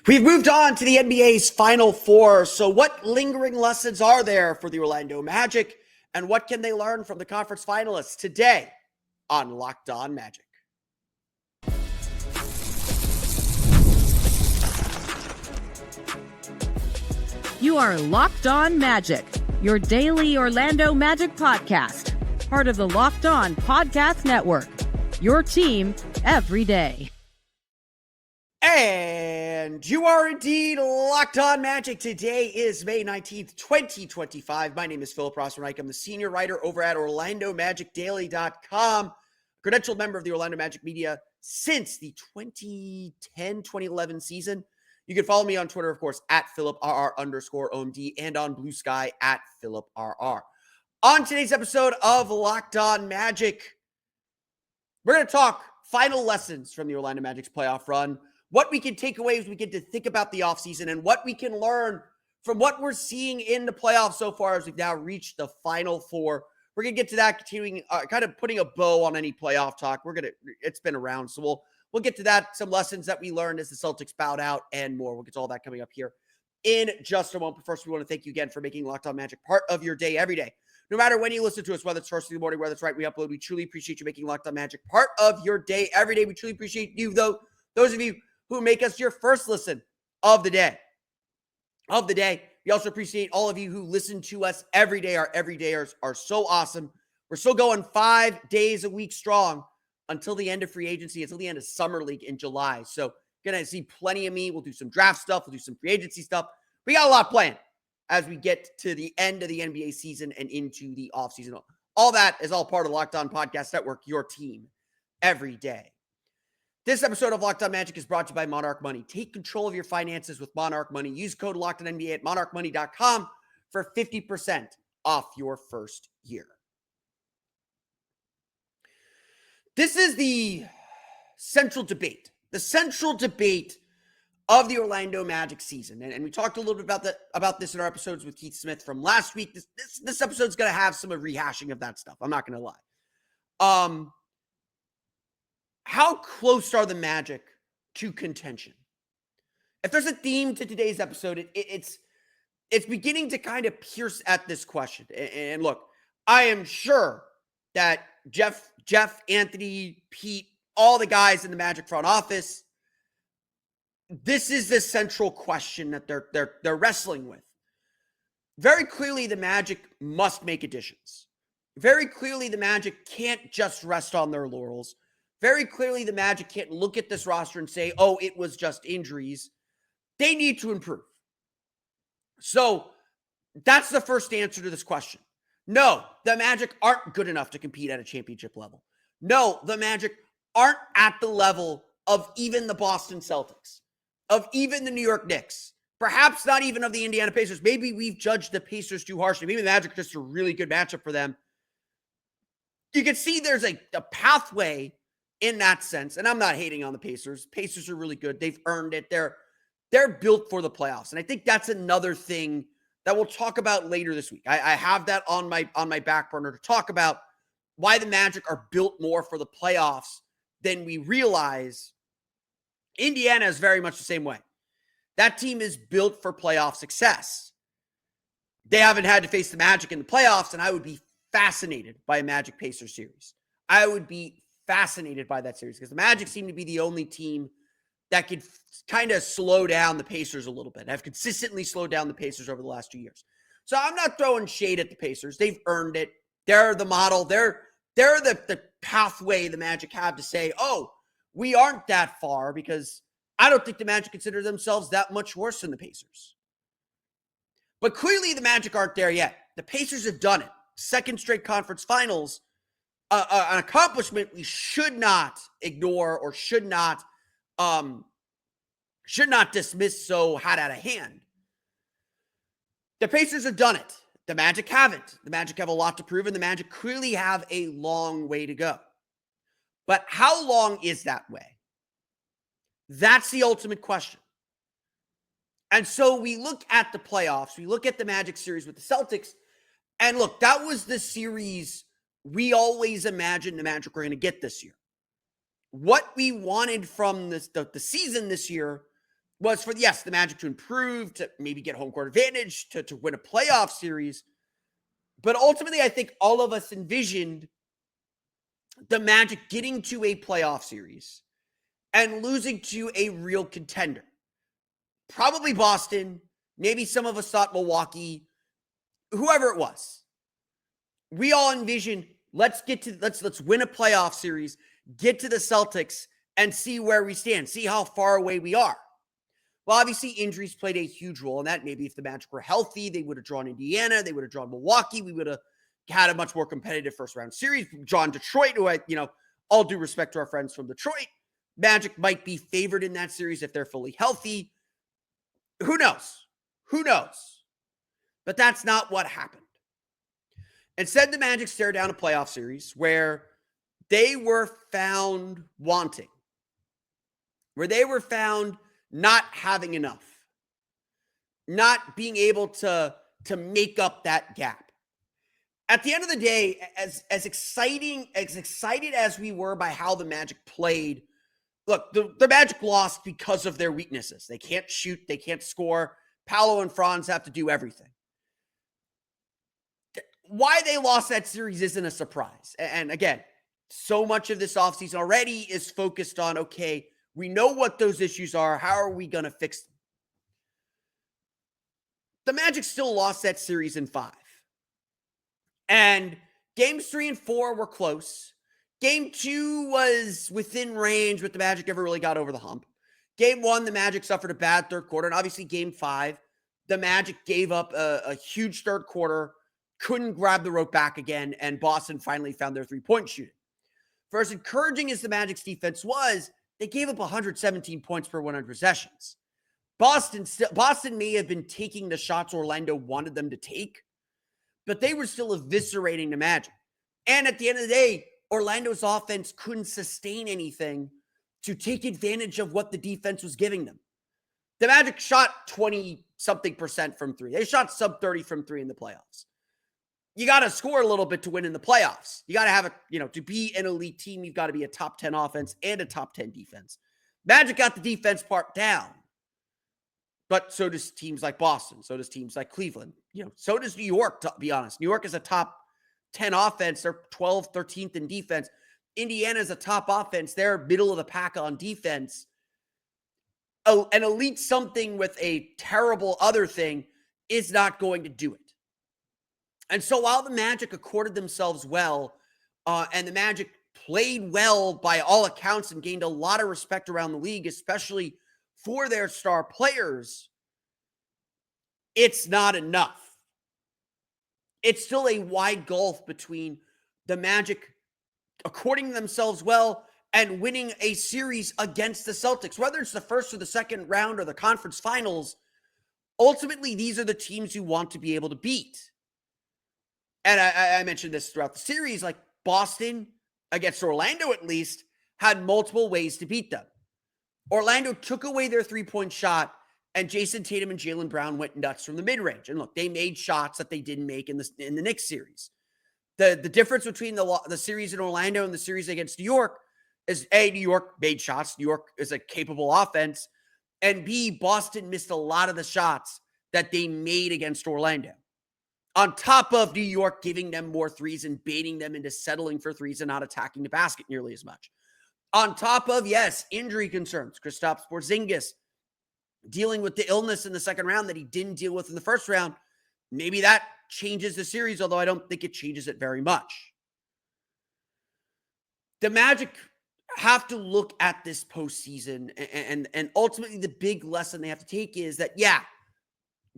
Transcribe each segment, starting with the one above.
We've moved on to the NBA's Final Four. So what lingering lessons are there for the Orlando Magic, and what can they learn from the conference finalists today on Locked On Magic? You are Locked On Magic, your daily Orlando Magic podcast, part of the Locked On Podcast Network, your team every day. And you are indeed Locked On Magic. Today is May 19th, 2025. My name is Philip Rossman-Reich. I'm the senior writer over at OrlandoMagicDaily.com, credentialed member of the Orlando Magic media since the 2010-2011 season. You can follow me on Twitter, of course, at PhilipRR_OMD and on Blue Sky at PhilipRR. On today's episode of Locked On Magic, we're going to talk final lessons from the Orlando Magic's playoff run, what we can take away as we get to think about the offseason, and what we can learn from what we're seeing in the playoffs so far as we've now reached the Final Four. We're going to get to that, continuing, kind of putting a bow on any playoff talk. It's been around, so we'll get to that, some lessons that we learned as the Celtics bowed out, and more. We'll get to all that coming up here in just a moment. But first, we want to thank you again for making Locked On Magic part of your day every day. No matter when you listen to us, whether it's first in the morning, whether it's right we upload, we truly appreciate you making Locked On Magic part of your day every day. We truly appreciate you, though, those of you who make us your first listen of the day. We also appreciate all of you who listen to us every day. Our everydayers are so awesome. We're still going 5 days a week strong until the end of free agency, until the end of Summer League in July. So you're going to see plenty of me. We'll do some draft stuff. We'll do some free agency stuff. We got a lot planned as we get to the end of the NBA season and into the offseason. All that is all part of the Locked On Podcast Network, your team every day. This episode of Locked On Magic is brought to you by Monarch Money. Take control of your finances with Monarch Money. Use code LOCKEDONNBA at monarchmoney.com for 50% off your first year. This is the central debate of the Orlando Magic season. And we talked a little bit about this in our episodes with Keith Smith from last week. This episode's going to have some rehashing of that stuff. I'm not going to lie. How close are the Magic to contention? If there's a theme to today's episode, it's beginning to kind of pierce at this question. And look, I am sure that Jeff, Anthony, Pete, all the guys in the Magic front office, this is the central question that they're wrestling with. Very clearly, the Magic must make additions. Very clearly, the Magic can't just rest on their laurels. Very clearly, the Magic can't look at this roster and say, oh, it was just injuries. They need to improve. So that's the first answer to this question. No, the Magic aren't good enough to compete at a championship level. No, the Magic aren't at the level of even the Boston Celtics, of even the New York Knicks, perhaps not even of the Indiana Pacers. Maybe we've judged the Pacers too harshly. Maybe the Magic are just a really good matchup for them. You can see there's a pathway in that sense, and I'm not hating on the Pacers. Pacers are really good. They've earned it. They're built for the playoffs, and I think that's another thing that we'll talk about later this week. I have that on my back burner to talk about why the Magic are built more for the playoffs than we realize. Indiana is very much the same way. That team is built for playoff success. They haven't had to face the Magic in the playoffs, and I would be fascinated by a Magic Pacers series. I would be fascinated by that series because the Magic seem to be the only team that could kind of slow down the Pacers a little bit. Have consistently slowed down the Pacers over the last 2 years. So I'm not throwing shade at the Pacers. They've earned it. They're the model. They're the pathway the Magic have to say, oh, we aren't that far, because I don't think the Magic consider themselves that much worse than the Pacers. But clearly the Magic aren't there yet. The Pacers have done it. Second straight conference finals. An accomplishment we should not ignore or should not dismiss so hot out of hand. The Pacers have done it. The Magic haven't. The Magic have a lot to prove, and the Magic clearly have a long way to go. But how long is that way? That's the ultimate question. And so we look at the playoffs. We look at the Magic series with the Celtics. And look, that was the series we always imagined the Magic were going to get this year. What we wanted from the season this year was for, yes, the Magic to improve, to maybe get home court advantage, to win a playoff series. But ultimately, I think all of us envisioned the Magic getting to a playoff series and losing to a real contender. Probably Boston. Maybe some of us thought Milwaukee. Whoever it was. We all envisioned, let's win a playoff series, get to the Celtics, and see where we stand, see how far away we are. Well, obviously, injuries played a huge role in that. Maybe if the Magic were healthy, they would have drawn Indiana, they would have drawn Milwaukee, we would have had a much more competitive first-round series, drawn Detroit, who all due respect to our friends from Detroit, Magic might be favored in that series if they're fully healthy. Who knows? Who knows? But that's not what happened. Instead, the Magic stared down a playoff series where they were found wanting, where they were found not having enough, not being able to make up that gap. At the end of the day, as excited as we were by how the Magic played, look, the Magic lost because of their weaknesses. They can't shoot, they can't score. Paolo and Franz have to do everything. Why they lost that series isn't a surprise. And again, so much of this offseason already is focused on, okay, we know what those issues are. How are we going to fix them? The Magic still lost that series in 5. And games 3 and 4 were close. Game 2 was within range, but the Magic never really got over the hump. Game 1, the Magic suffered a bad third quarter. And obviously game 5, the Magic gave up a huge third quarter, couldn't grab the rope back again, and Boston finally found their three-point shooting. For as encouraging as the Magic's defense was, they gave up 117 points per 100 possessions. Boston may have been taking the shots Orlando wanted them to take, but they were still eviscerating the Magic. And at the end of the day, Orlando's offense couldn't sustain anything to take advantage of what the defense was giving them. The Magic shot 20-something% from 3. They shot sub 30 from 3 in the playoffs. You got to score a little bit to win in the playoffs. You got to have to be an elite team, you've got to be a top 10 offense and a top 10 defense. Magic got the defense part down. But so does teams like Boston. So does teams like Cleveland. So does New York, to be honest. New York is a top 10 offense. They're 12th, 13th in defense. Indiana is a top offense. They're middle of the pack on defense. An elite something with a terrible other thing is not going to do it. And so while the Magic accorded themselves well, and the Magic played well by all accounts and gained a lot of respect around the league, especially for their star players, it's not enough. It's still a wide gulf between the Magic according themselves well and winning a series against the Celtics. Whether it's the first or the second round or the conference finals, ultimately these are the teams you want to be able to beat. And I mentioned this throughout the series, like Boston against Orlando at least had multiple ways to beat them. Orlando took away their three-point shot, and Jason Tatum and Jaylen Brown went nuts from the mid-range. And look, they made shots that they didn't make in the Knicks series. The difference between the series in Orlando and the series against New York is A, New York made shots. New York is a capable offense. And B, Boston missed a lot of the shots that they made against Orlando. On top of New York giving them more threes and baiting them into settling for threes and not attacking the basket nearly as much. On top of, yes, injury concerns. Kristaps Porzingis dealing with the illness in the second round that he didn't deal with in the first round. Maybe that changes the series, although I don't think it changes it very much. The Magic have to look at this postseason, and ultimately the big lesson they have to take is that, yeah,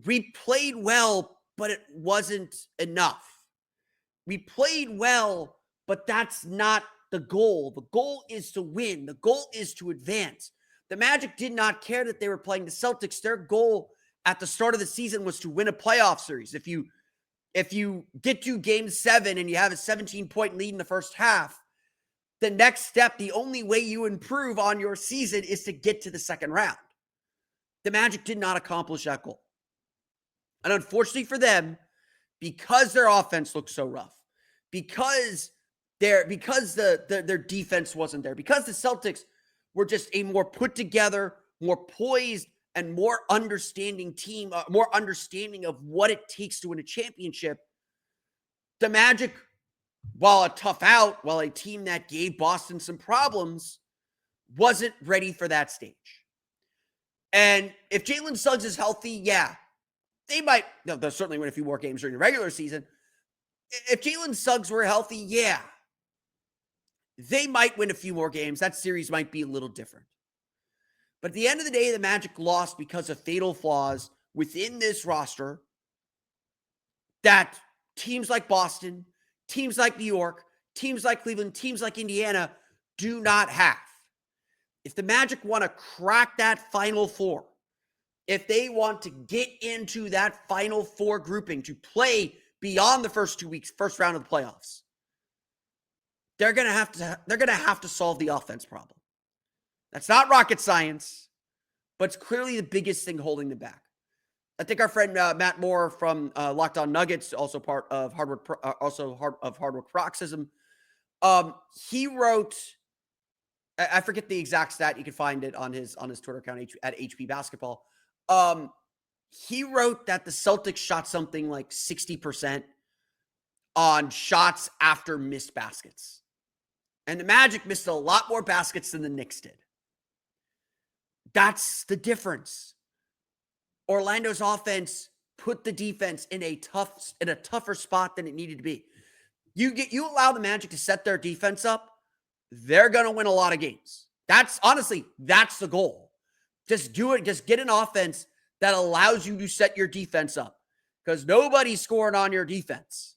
we played well, but it wasn't enough. We played well, but that's not the goal. The goal is to win. The goal is to advance. The Magic did not care that they were playing the Celtics. Their goal at the start of the season was to win a playoff series. If you get to game 7 and you have a 17-point lead in the first half, the next step, the only way you improve on your season is to get to the second round. The Magic did not accomplish that goal. And unfortunately for them, because their offense looked so rough, because their defense wasn't there, because the Celtics were just a more put together, more poised, and more understanding team, more understanding of what it takes to win a championship, the Magic, while a tough out, while a team that gave Boston some problems, wasn't ready for that stage. And if Jalen Suggs is healthy, yeah, they might, they'll certainly win a few more games during the regular season. If Jalen Suggs were healthy, yeah, they might win a few more games. That series might be a little different. But at the end of the day, the Magic lost because of fatal flaws within this roster that teams like Boston, teams like New York, teams like Cleveland, teams like Indiana do not have. If the Magic want to crack that Final Four, if they want to get into that Final Four grouping to play beyond the first 2 weeks, first round of the playoffs, they're going to have to solve the offense problem. That's not rocket science, but it's clearly the biggest thing holding them back. I think our friend Matt Moore from Locked On Nuggets, also part of Hard Work Paroxysm, he wrote, I forget the exact stat. You can find it on his Twitter account at HP Basketball. He wrote that the Celtics shot something like 60% on shots after missed baskets. And the Magic missed a lot more baskets than the Knicks did. That's the difference. Orlando's offense put the defense in a tougher spot than it needed to be. You allow the Magic to set their defense up, they're going to win a lot of games. That's the goal. Just do it. Just get an offense that allows you to set your defense up, because nobody's scoring on your defense.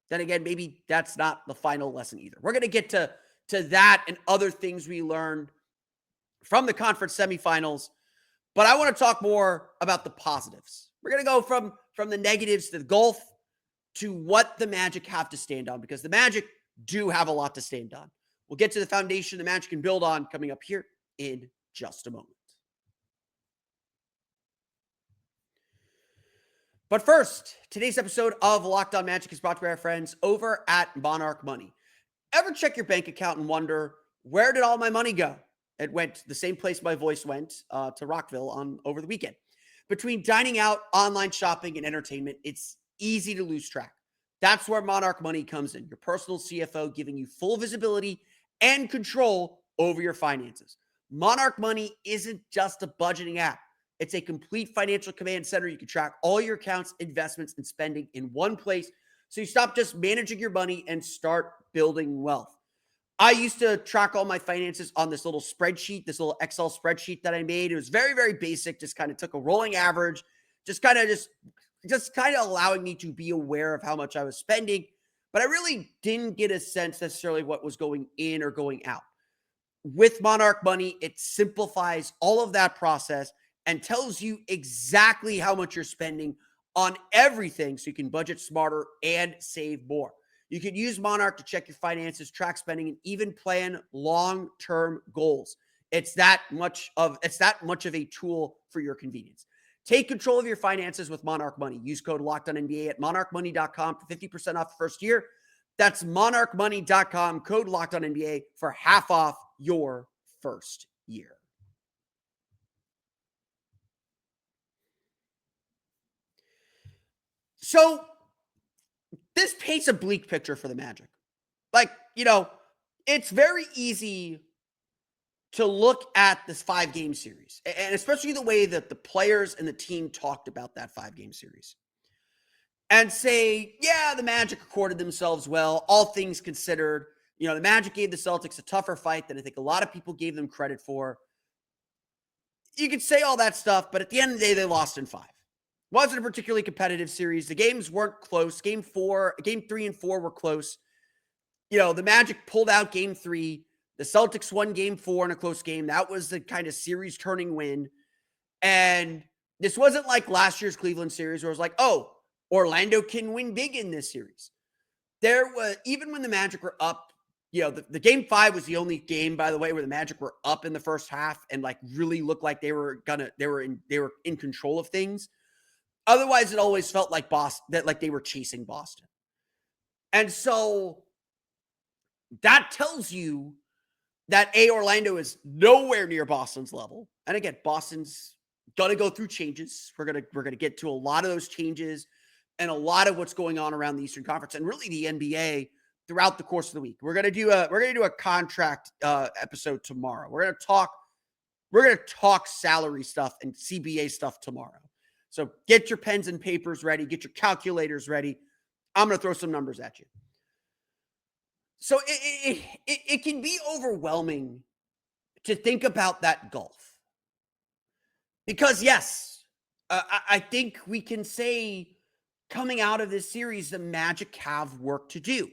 Then again, maybe that's not the final lesson either. We're going to get to that and other things we learned from the conference semifinals, but I want to talk more about the positives. We're going to go from the negatives to the gulf to what the Magic have to stand on, because the Magic do have a lot to stand on. We'll get to the foundation the Magic can build on coming up here in just a moment. But first, today's episode of Locked On Magic is brought to you by our friends over at Monarch Money. Ever check your bank account and wonder, where did all my money go? It went the same place my voice went, to Rockville over the weekend. Between dining out, online shopping, and entertainment, it's easy to lose track. That's where Monarch Money comes in, your personal CFO giving you full visibility and control over your finances. Monarch Money isn't just a budgeting app. It's a complete financial command center. You can track all your accounts, investments, and spending in one place, so you stop just managing your money and start building wealth. I used to track all my finances on this little spreadsheet, this little Excel spreadsheet that I made. It was very, very basic, just kind of took a rolling average, just kind of allowing me to be aware of how much I was spending, but I really didn't get a sense necessarily what was going in or going out. With Monarch Money, it simplifies all of that process and tells you exactly how much you're spending on everything, so you can budget smarter and save more. You can use Monarch to check your finances, track spending, and even plan long-term goals. It's that much of a tool for your convenience. Take control of your finances with Monarch Money. Use code LOCKEDONNBA at monarchmoney.com for 50% off the first year. That's monarchmoney.com, code LOCKEDONNBA for half off your first year. So this paints a bleak picture for the Magic. It's very easy to look at this 5-game series, and especially the way that the players and the team talked about that 5-game series, and say, yeah, the Magic accorded themselves well, all things considered. The Magic gave the Celtics a tougher fight than I think a lot of people gave them credit for. You could say all that stuff, but at the end of the day, they lost in 5. Wasn't a particularly competitive series. The games weren't close. Game 3 and 4 were close. The Magic pulled out game 3. The Celtics won game 4 in a close game. That was the kind of series turning win. And this wasn't like last year's Cleveland series where it was like, oh, Orlando can win big in this series. Even when the Magic were up, the game 5 was the only game, by the way, where the Magic were up in the first half and really looked like they were in control of things. Otherwise, it always felt like they were chasing Boston. And so that tells you that Orlando is nowhere near Boston's level. And again, Boston's gonna go through changes. We're gonna get to a lot of those changes and a lot of what's going on around the Eastern Conference and really the NBA throughout the course of the week. We're gonna do a contract episode tomorrow. We're gonna talk salary stuff and CBA stuff tomorrow. So get your pens and papers ready, get your calculators ready. I'm gonna throw some numbers at you. So it can be overwhelming to think about that gulf. Because yes, I think we can say coming out of this series, the Magic have work to do.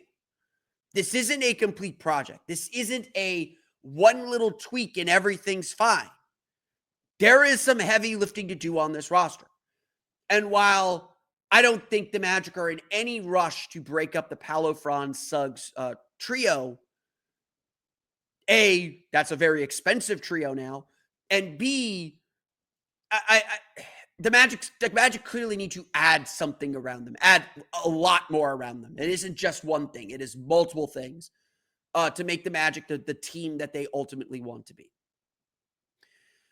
This isn't a complete project. This isn't a one little tweak and everything's fine. There is some heavy lifting to do on this roster. And while I don't think the Magic are in any rush to break up the Paolo, Franz, Suggs trio, A, that's a very expensive trio now, and B, the Magic clearly need to add something around them, add a lot more around them. It isn't just one thing. It is multiple things to make the Magic the team that they ultimately want to be.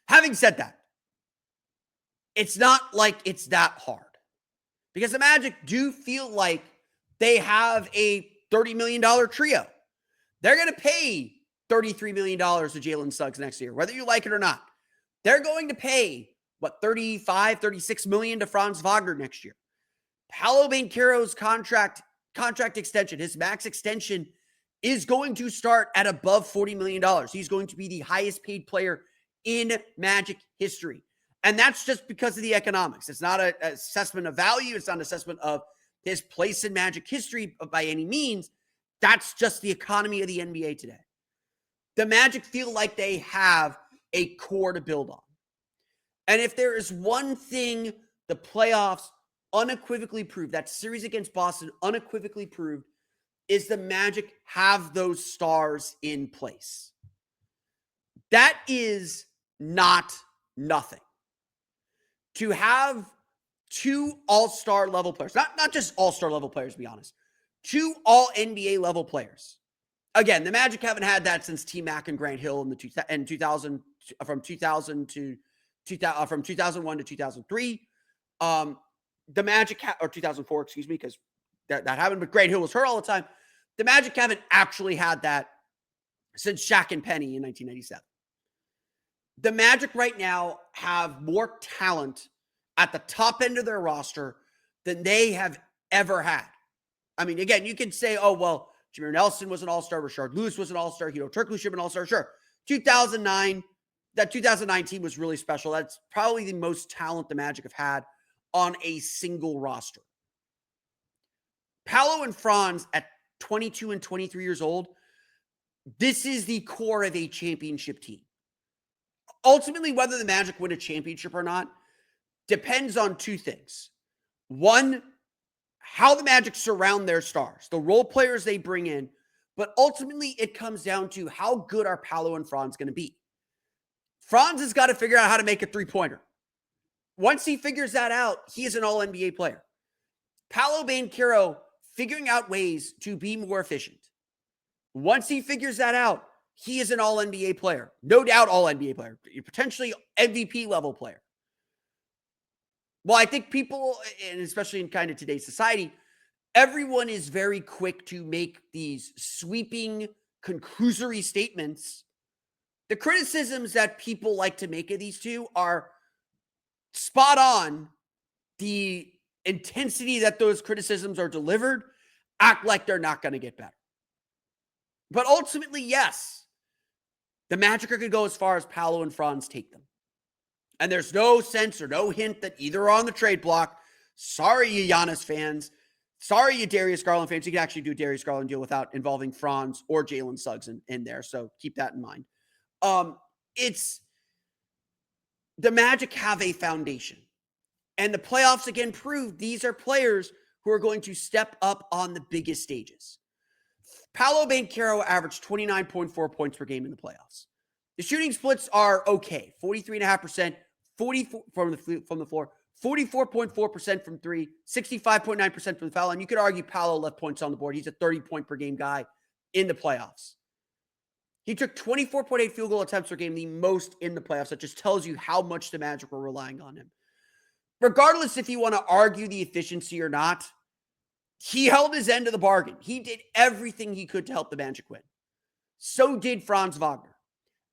Having said that, it's not like it's that hard because the Magic do feel like they have a $30 million trio. They're going to pay $33 million to Jalen Suggs next year, whether you like it or not. They're going to pay, 36 million to Franz Wagner next year. Paolo Banchero's contract extension, his max extension is going to start at above $40 million. He's going to be the highest paid player in Magic history. And that's just because of the economics. It's not an assessment of value. It's not an assessment of his place in Magic history by any means. That's just the economy of the NBA today. The Magic feel like they have a core to build on. And if there is one thing the playoffs unequivocally proved, that series against Boston unequivocally proved, is the Magic have those stars in place. That is not nothing. To have two all-star level players, not just all-star level players, to be honest, two all-NBA level players. Again, the Magic haven't had that since T-Mac and Grant Hill in from 2001 to 2003. The Magic, or 2004, excuse me, because that happened, but Grant Hill was hurt all the time. The Magic haven't actually had that since Shaq and Penny in 1997. The Magic right now have more talent at the top end of their roster than they have ever had. I mean, again, you can say, oh, well, Jameer Nelson was an all-star, Rashard Lewis was an all-star, Hito Turkoglu should have been an all-star. Sure. 2009, that 2019 was really special. That's probably the most talent the Magic have had on a single roster. Paolo and Franz at 22 and 23 years old, this is the core of a championship team. Ultimately, whether the Magic win a championship or not depends on two things. One, how the Magic surround their stars, the role players they bring in, but ultimately it comes down to how good are Paolo and Franz going to be. Franz has got to figure out how to make a three-pointer. Once he figures that out, he is an all-NBA player. Paolo Banchero figuring out ways to be more efficient. Once he figures that out, he is an all-NBA player. No doubt all-NBA player. Potentially MVP level player. Well, I think people, and especially in kind of today's society, everyone is very quick to make these sweeping, conclusory statements. The criticisms that people like to make of these two are spot on. The intensity that those criticisms are delivered act like they're not going to get better. But ultimately, yes, the Magic are going to go as far as Paolo and Franz take them. And there's no sense or no hint that either are on the trade block. Sorry, you Giannis fans. Sorry, you Darius Garland fans. You can actually do a Darius Garland deal without involving Franz or Jalen Suggs in there. So keep that in mind. It's the Magic have a foundation. And the playoffs again prove these are players who are going to step up on the biggest stages. Paolo Banchero averaged 29.4 points per game in the playoffs. The shooting splits are okay. 43.5%, 44 from the floor, 44.4% from three, 65.9% from the foul line. You could argue Paolo left points on the board. He's a 30-point per game guy in the playoffs. He took 24.8 field goal attempts per game, the most in the playoffs. That just tells you how much the Magic were relying on him. Regardless if you want to argue the efficiency or not, he held his end of the bargain. He did everything he could to help the Magic win. So did Franz Wagner.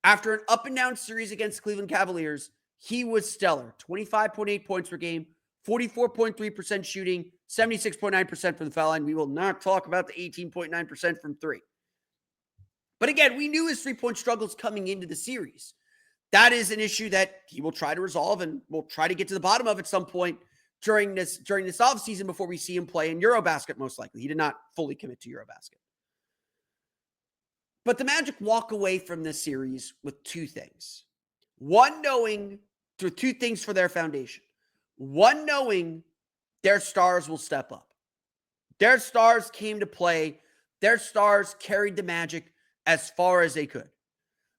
After an up-and-down series against Cleveland Cavaliers, he was stellar. 25.8 points per game, 44.3% shooting, 76.9% from the foul line. We will not talk about the 18.9% from three. But again, we knew his three-point struggles coming into the series. That is an issue that he will try to resolve and will try to get to the bottom of at some point during this offseason before we see him play in Eurobasket, most likely. He did not fully commit to Eurobasket. But the Magic walk away from this series with two things. Two things for their foundation. One, knowing their stars will step up. Their stars came to play. Their stars carried the Magic as far as they could.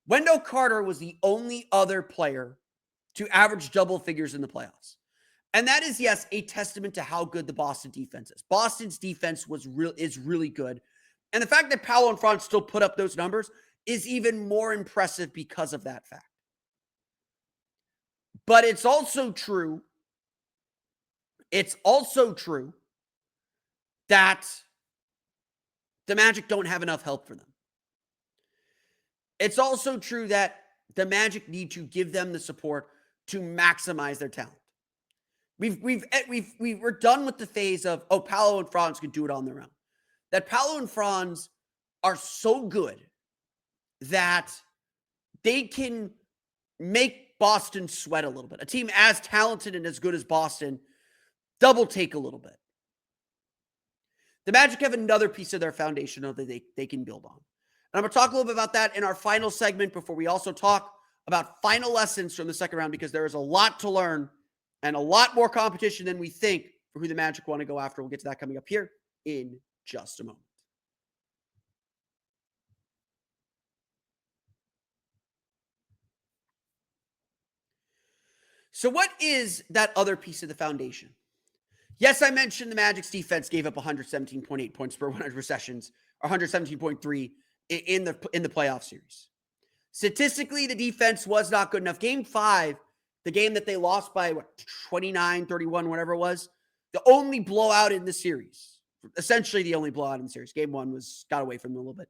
Wendell Carter was the only other player to average double figures in the playoffs. And that is, yes, a testament to how good the Boston defense is. Boston's defense is really good. And the fact that Paolo and Franz still put up those numbers is even more impressive because of that fact. But it's also true that the Magic don't have enough help for them. It's also true that the Magic need to give them the support to maximize their talent. We're done with the phase of, Paolo and Franz can do it on their own. That Paolo and Franz are so good that they can make Boston sweat a little bit. A team as talented and as good as Boston double take a little bit. The Magic have another piece of their foundation that they can build on. And I'm going to talk a little bit about that in our final segment before we also talk about final lessons from the second round, because there is a lot to learn and a lot more competition than we think for who the Magic want to go after. We'll get to that coming up here in just a moment. So what is that other piece of the foundation? Yes, I mentioned the Magic's defense gave up 117.8 points per 100 possessions, or 117.3 in the playoff series. Statistically, the defense was not good enough. Game 5, the game that they lost by 29-31, whatever it was, the only blowout in the series, essentially the only blowout in the series. Game 1 got away from them a little bit.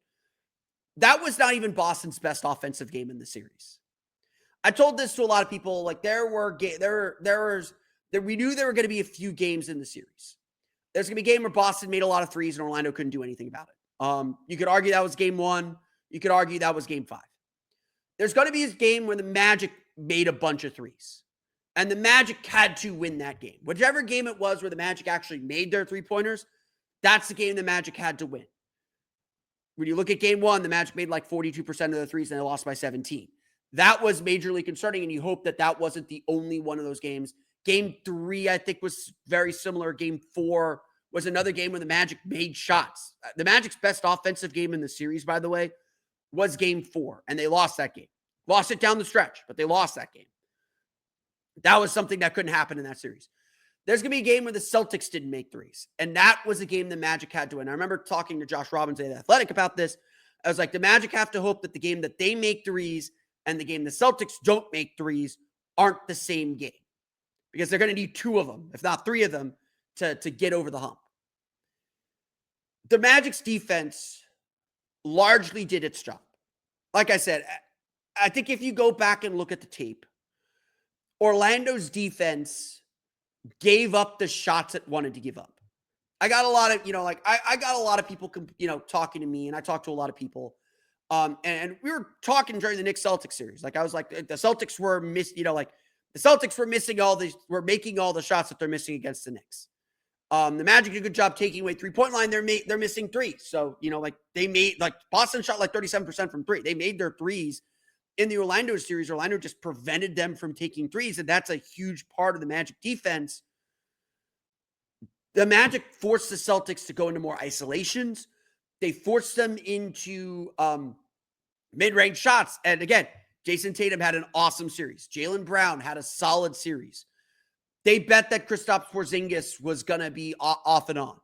That was not even Boston's best offensive game in the series. I told this to a lot of people. Like we knew there were going to be a few games in the series. There's going to be a game where Boston made a lot of threes and Orlando couldn't do anything about it. You could argue that was game 1. You could argue that was game 5. There's going to be a game where the Magic made a bunch of threes. And the Magic had to win that game. Whichever game it was where the Magic actually made their three-pointers, that's the game the Magic had to win. When you look at game 1, the Magic made like 42% of the threes and they lost by 17. That was majorly concerning, and you hope that wasn't the only one of those games. Game 3, I think, was very similar. Game 4 was another game where the Magic made shots. The Magic's best offensive game in the series, by the way, was game 4, and they lost that game. Lost it down the stretch, but they lost that game. That was something that couldn't happen in that series. There's going to be a game where the Celtics didn't make threes, and that was a game the Magic had to win. I remember talking to Josh Robbins at The Athletic about this. I was like, the Magic have to hope that the game that they make threes and the game the Celtics don't make threes aren't the same game, because they're going to need 2 of them, if not 3 of them, to get over the hump. The Magic's defense largely did its job. Like I said, I think if you go back and look at the tape, Orlando's defense gave up the shots it wanted to give up. I got a lot of, I got a lot of people, talking to me, and I talked to a lot of people. And we were talking during the Knicks Celtics series. Like, I was like, the Celtics were were making all the shots that they're missing against the Knicks. The Magic did a good job taking away 3-point line. They're missing threes. So, Boston shot like 37% from 3. They made their threes in the Orlando series. Orlando just prevented them from taking threes. And that's a huge part of the Magic defense. The Magic forced the Celtics to go into more isolations. They forced them into mid-range shots. And again, Jason Tatum had an awesome series. Jaylen Brown had a solid series. They bet that Kristaps Porzingis was going to be off and on.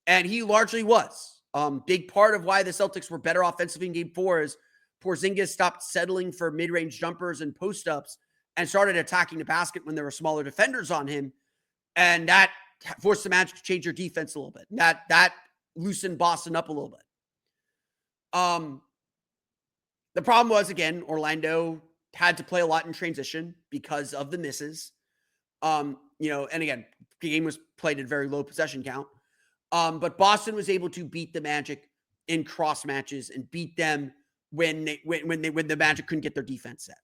And he largely was. Big part of why the Celtics were better offensively in game 4 is Porzingis stopped settling for mid-range jumpers and post-ups and started attacking the basket when there were smaller defenders on him. And that forced the Magic to change their defense a little bit. That loosened Boston up a little bit. The problem was, again, Orlando had to play a lot in transition because of the misses. And again, the game was played at very low possession count. But Boston was able to beat the Magic in cross matches and beat them when the Magic couldn't get their defense set.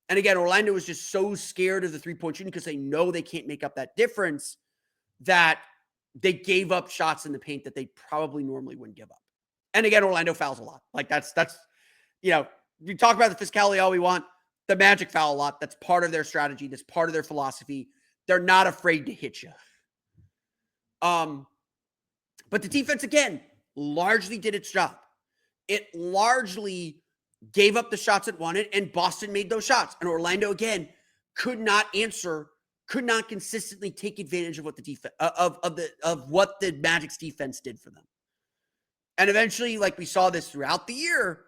And again, Orlando was just so scared of the three-point shooting because they know they can't make up that difference that they gave up shots in the paint that they probably normally wouldn't give up. And again, Orlando fouls a lot. Like that's we talk about the physicality all we want. The Magic foul a lot. That's part of their strategy. That's part of their philosophy. They're not afraid to hit you. But the defense, again, largely did its job. It largely gave up the shots it wanted, and Boston made those shots. And Orlando, again, could not consistently take advantage of what the defense of what the Magic's defense did for them. And eventually, like we saw this throughout the year,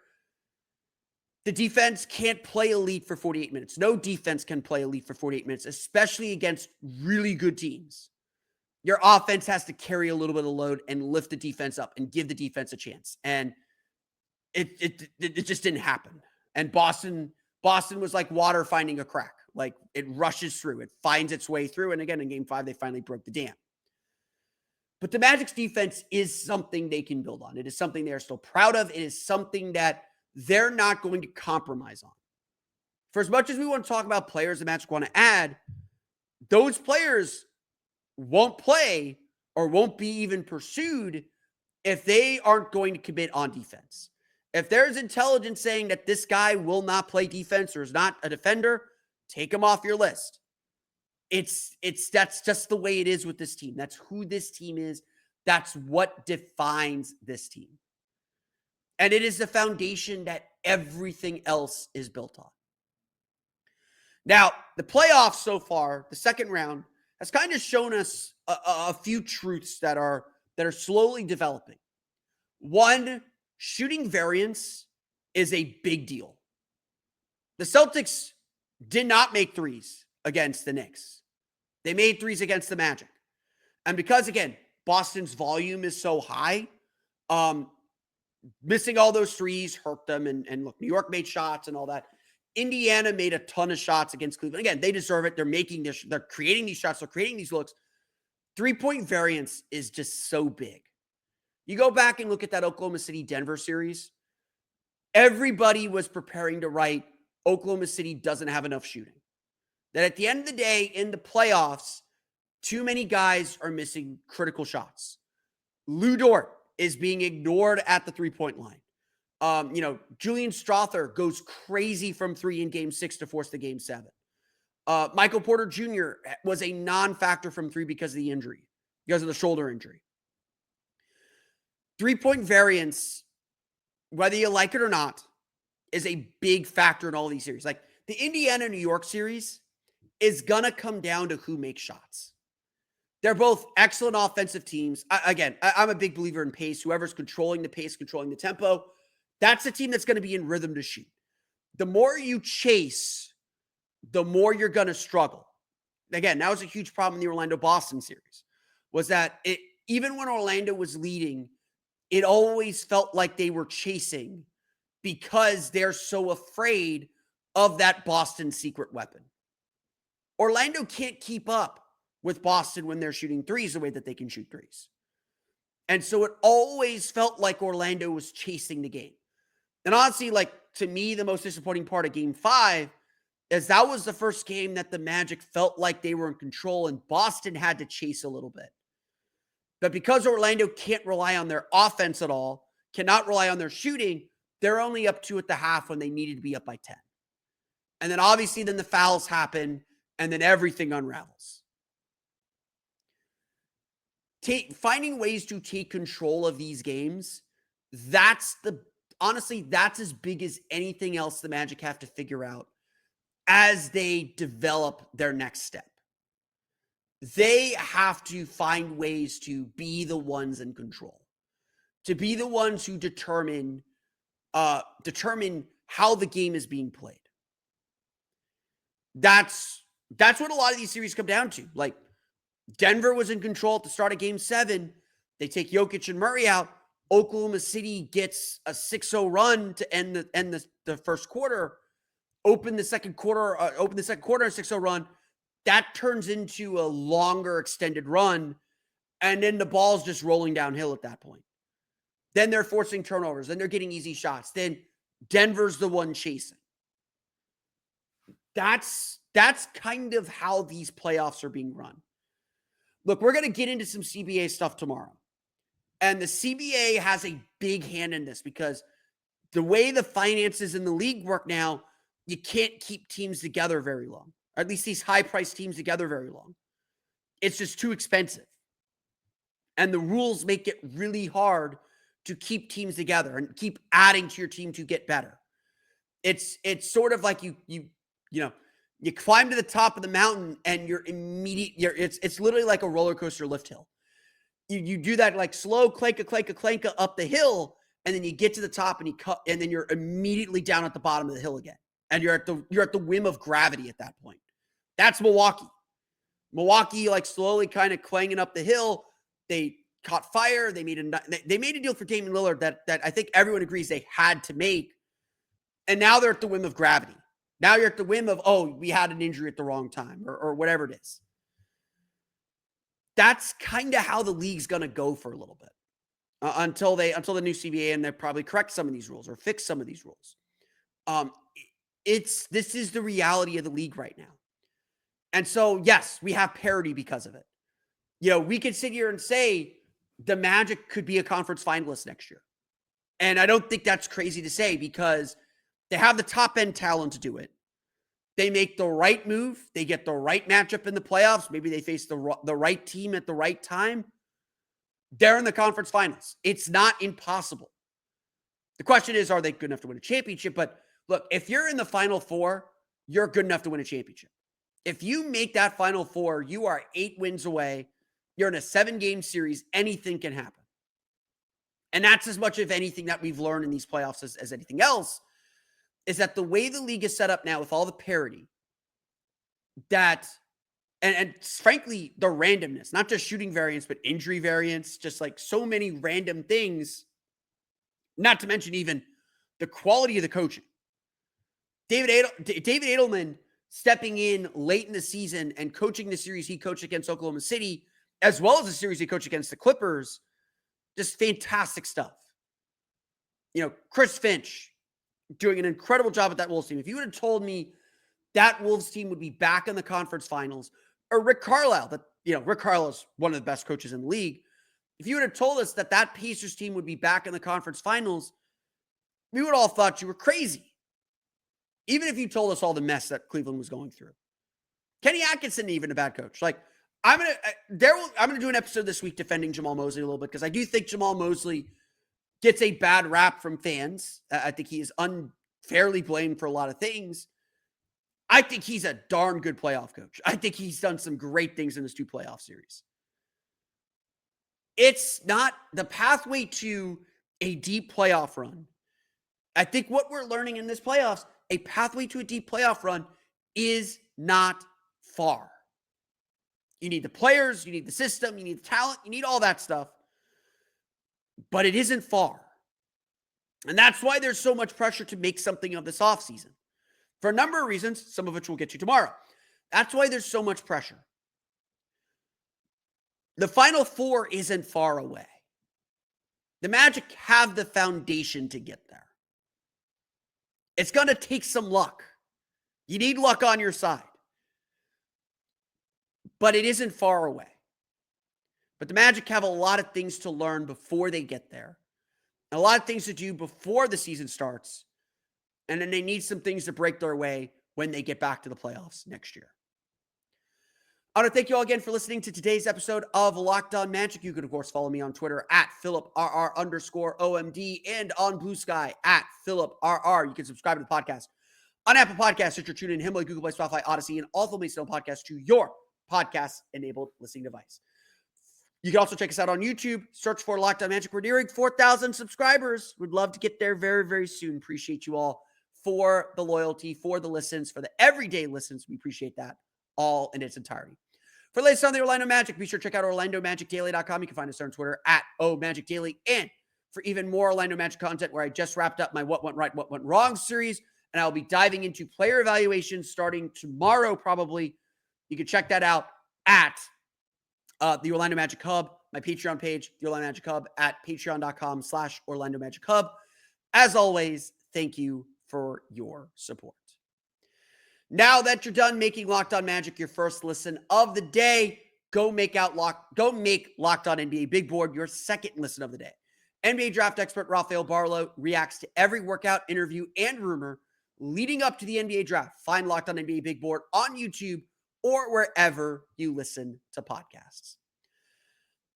the defense can't play elite for 48 minutes. No defense can play elite for 48 minutes, especially against really good teams. Your offense has to carry a little bit of load and lift the defense up and give the defense a chance. And it just didn't happen. And Boston was like water finding a crack. Like it rushes through, it finds its way through. And again, in game 5, they finally broke the dam. But the Magic's defense is something they can build on. It is something they're still proud of. It is something that they're not going to compromise on. For as much as we want to talk about players the Magic want to add, those players won't play or won't be even pursued if they aren't going to commit on defense. If there's intelligence saying that this guy will not play defense or is not a defender, take him off your list. That's just the way it is with this team. That's who this team is. That's what defines this team. And it is the foundation that everything else is built on. Now, the playoffs so far, the second round, has kind of shown us a few truths that are slowly developing. One, shooting variance is a big deal. The Celtics did not make threes against the Knicks. They made threes against the Magic. And because, again, Boston's volume is so high, missing all those threes hurt them. And look, New York made shots and all that. Indiana made a ton of shots against Cleveland. Again, they deserve it. They're creating these shots. They're creating these looks. 3-point variance is just so big. You go back and look at that Oklahoma City-Denver series. Everybody was preparing to write Oklahoma City doesn't have enough shooting. That at the end of the day, in the playoffs, too many guys are missing critical shots. Lou Dort is being ignored at the 3-point line. Julian Strother goes crazy from 3 in game 6 to force the game 7. Michael Porter Jr. was a non-factor from 3 because of the injury, because of the shoulder injury. 3-point variance, whether you like it or not, is a big factor in all these series. Like the Indiana-New York series is going to come down to who makes shots. They're both excellent offensive teams. I'm a big believer in pace. Whoever's controlling the pace, controlling the tempo, that's a team that's going to be in rhythm to shoot. The more you chase, the more you're going to struggle. Again, that was a huge problem in the Orlando-Boston series, was that even when Orlando was leading, it always felt like they were chasing because they're so afraid of that Boston secret weapon. Orlando can't keep up with Boston when they're shooting threes the way that they can shoot threes. And so it always felt like Orlando was chasing the game. And honestly, like to me, the most disappointing part of game 5 is that was the first game that the Magic felt like they were in control and Boston had to chase a little bit. But because Orlando can't rely on their offense at all, cannot rely on their shooting, they're only up 2 at the half when they needed to be up by 10. And then obviously then the fouls happen and then everything unravels. Finding ways to take control of these games, that's as big as anything else the Magic have to figure out as they develop their next step. They have to find ways to be the ones in control, to be the ones who determine how the game is being played. That's what a lot of these series come down to. Like, Denver was in control at the start of Game 7. They take Jokic and Murray out. Oklahoma City gets a 6-0 run to end the first quarter. Open the second quarter, a 6-0 run. That turns into a longer extended run, and then the ball's just rolling downhill at that point. Then they're forcing turnovers. Then they're getting easy shots. Then Denver's the one chasing. That's kind of how these playoffs are being run. Look, we're going to get into some CBA stuff tomorrow. And the CBA has a big hand in this because the way the finances in the league work now, you can't keep teams together very long. Or at least these high-priced teams together very long. It's just too expensive. And the rules make it really hard to keep teams together and keep adding to your team to get better. It's sort of like you climb to the top of the mountain and it's literally like a roller coaster lift hill. You do that like slow clanka up the hill, and then you get to the top and then you're immediately down at the bottom of the hill again. And you're at the whim of gravity at that point. That's Milwaukee. Milwaukee, like, slowly kind of clanging up the hill. They caught fire. They made a deal for Damian Lillard that I think everyone agrees they had to make. And now they're at the whim of gravity. Now you're at the whim of, oh, we had an injury at the wrong time or whatever it is. That's kind of how the league's going to go for a little bit until the new CBA, and they probably correct some of these rules or fix some of these rules. This is the reality of the league right now. And so, yes, we have parity because of it. We could sit here and say the Magic could be a conference finalist next year. And I don't think that's crazy to say because they have the top-end talent to do it. They make the right move. They get the right matchup in the playoffs. Maybe they face the right team at the right time. They're in the conference finals. It's not impossible. The question is, are they good enough to win a championship? But look, if you're in the Final Four, you're good enough to win a championship. If you make that Final Four, you are 8 wins away. You're in a 7-game series. Anything can happen. And that's as much of anything that we've learned in these playoffs as anything else, is that the way the league is set up now with all the parity, that, and frankly, the randomness, not just shooting variance, but injury variance, just like so many random things, not to mention even the quality of the coaching. David Edelman stepping in late in the season and coaching the series he coached against Oklahoma City, as well as the series he coached against the Clippers, just fantastic stuff. Chris Finch doing an incredible job at that Wolves team. If you would have told me that Wolves team would be back in the conference finals, or Rick Carlisle, Rick Carlisle is one of the best coaches in the league. If you would have told us that Pacers team would be back in the conference finals, we would all thought you were crazy. Even if you told us all the mess that Cleveland was going through. Kenny Atkinson, even a bad coach. Like, I'm gonna do an episode this week defending Jamal Mosley a little bit because I do think Jamal Mosley gets a bad rap from fans. I think he is unfairly blamed for a lot of things. I think he's a darn good playoff coach. I think he's done some great things in this 2 playoff series. It's not the pathway to a deep playoff run. I think what we're learning in this playoffs, a pathway to a deep playoff run is not far. You need the players, you need the system, you need the talent, you need all that stuff. But it isn't far. And that's why there's so much pressure to make something of this offseason. For a number of reasons, some of which we'll get to tomorrow. That's why there's so much pressure. The Final Four isn't far away. The Magic have the foundation to get there. It's going to take some luck. You need luck on your side. But it isn't far away. But the Magic have a lot of things to learn before they get there. A lot of things to do before the season starts. And then they need some things to break their way when they get back to the playoffs next year. I want to thank you all again for listening to today's episode of Locked On Magic. You can, of course, follow me on Twitter at PhilipRR_OMD and on Blue Sky at PhilipRR. You can subscribe to the podcast on Apple Podcasts, Stitcher, TuneIn, Himalaya, Google Play, Spotify, Odyssey, and all the Mason podcasts to your podcast-enabled listening device. You can also check us out on YouTube. Search for Locked On Magic. We're nearing 4,000 subscribers. We'd love to get there very, very soon. Appreciate you all for the loyalty, for the listens, for the everyday listens. We appreciate that all in its entirety. For the latest on the Orlando Magic, be sure to check out OrlandoMagicDaily.com. You can find us there on Twitter at OMagicDaily. And for even more Orlando Magic content, where I just wrapped up my What Went Right, What Went Wrong series, and I'll be diving into player evaluations starting tomorrow probably. You can check that out at the Orlando Magic Hub, my Patreon page, the Orlando Magic Hub, at patreon.com/Orlando Magic Hub. As always, thank you for your support. Now that you're done making Locked On Magic your first listen of the day, go make Locked On NBA Big Board your second listen of the day. NBA draft expert Rafael Barlow reacts to every workout, interview, and rumor leading up to the NBA draft. Find Locked On NBA Big Board on YouTube or wherever you listen to podcasts.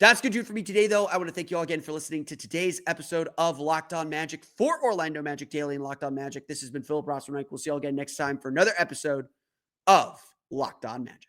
That's good, dude, for me today, though. I want to thank you all again for listening to today's episode of Locked On Magic for Orlando Magic Daily and Locked On Magic. This has been Philip Rossman. We'll see you all again next time for another episode of Locked On Magic.